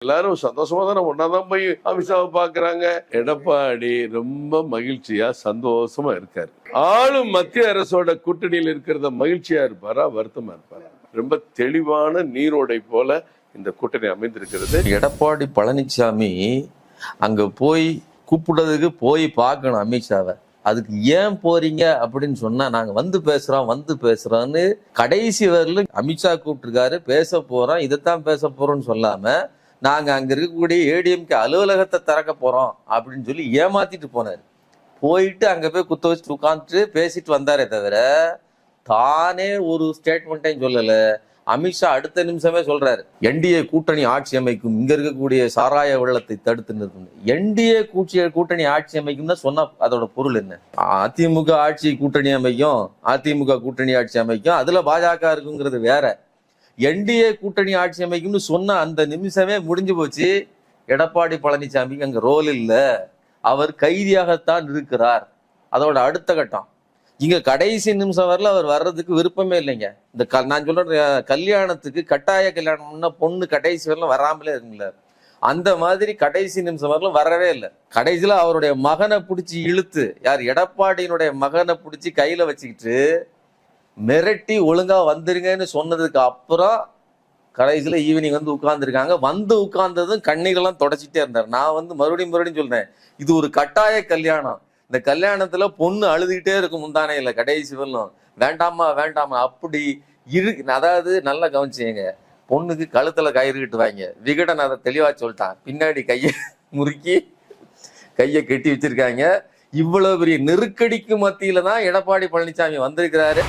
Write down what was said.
எல்லாரும் சந்தோஷமா தானே ஒன்னாதான் போய் அமித்ஷாவை பாக்குறாங்க. எடப்பாடி ரொம்ப மகிழ்ச்சியா சந்தோஷமா இருக்காரு. ஆளும் மத்திய அரசோட கூட்டணியில் இருக்கிறத மகிழ்ச்சியா இருப்பாரா வருத்தமா இருப்பாரா? ரொம்ப தெளிவான நீரோடை போல இந்த கூட்டணி அமைந்திருக்கிறது. எடப்பாடி பழனிசாமி அங்க போய் கூப்பிடுறதுக்கு போய் பார்க்கணும் அமித்ஷாவை. அதுக்கு ஏன் போறீங்க அப்படின்னு சொன்னா, நாங்க வந்து பேசுறோம்னு கடைசி வரலும் அமித்ஷா கூப்பிட்டுருக்காரு, பேச போறோம், இதைத்தான் பேச போறோம்னு சொல்லாம நாங்க அங்க இருக்கக்கூடிய ஏடிஎம்கே அலுவலகத்தை திறக்க போறோம் அப்படின்னு சொல்லி ஏமாத்திட்டு போனாரு. போயிட்டு அங்க போய் குத்த வச்சு உட்காந்துட்டு பேசிட்டு வந்தாரே தவிர தானே ஒரு ஸ்டேட்மெண்ட்டையும் சொல்லல. அமித்ஷா அடுத்த நிமிஷமே சொல்றாரு, என்டிஏ கூட்டணி ஆட்சி அமைக்கும், இங்க இருக்கக்கூடிய சாராய வெள்ளத்தை தடுத்து நிறுத்தணும். என்டிஏ கூட்டணி ஆட்சி அமைக்கும் தான் சொன்னா அதோட பொருள் என்ன? அதிமுக ஆட்சி கூட்டணி அமைக்கும், அதிமுக கூட்டணி ஆட்சி அமைக்கும், அதுல பாஜக இருக்குங்கிறது வேற. என்டிஏ கூட்டணி ஆட்சி அமைக்கும்னு சொன்ன அந்த நிமிஷமே முடிஞ்சு போச்சு. எடப்பாடி பழனிசாமிக்கு அங்க ரோல் இல்ல, அவர் கைதியாகத்தான் இருக்கிறார். அதோட அடுத்த கட்டம், இங்க கடைசி நிமிஷம் வரல அவர் வர்றதுக்கு விருப்பமே இல்லைங்க. இந்த நான் சொல்றேன், கல்யாணத்துக்கு கட்டாய கல்யாணம்னா பொண்ணு கடைசி வரலாம் வராமலே இருக்குல்ல, அந்த மாதிரி கடைசி நிமிஷம் வரலாம் வரவே இல்லை. கடைசியில அவருடைய மகனை பிடிச்சி இழுத்து, யார் எடப்பாடியினுடைய மகனை பிடிச்சி கையில வச்சுக்கிட்டு மிரட்டி ஒழுங்கா வந்துருங்கன்னு சொன்னதுக்கு அப்புறம் கடைசியில ஈவினிங் வந்து உட்கார்ந்துருக்காங்க. வந்து உட்கார்ந்ததும் கண்ணீரெல்லாம் தொடச்சிட்டே இருந்தார். நான் மறுபடியும் சொல்றேன், இது ஒரு கட்டாய கல்யாணம். இந்த கல்யாணத்துல பொண்ணு அழுதுகிட்டே இருக்கும் முந்தானே இல்லை கடைசி வரலும், வேண்டாமா அப்படி அதாவது நல்லா கவனிச்சுங்க, பொண்ணுக்கு கழுத்துல கயிறு கட்டுவாங்க. விகடன் அதை தெளிவா சொல்லிட்டான். பின்னாடி கையை முறுக்கி கையை கட்டி வச்சிருக்காங்க. இவ்வளவு பெரிய நெருக்கடிக்கு மத்தியில தான் எடப்பாடி பழனிசாமி வந்திருக்கிறாரு.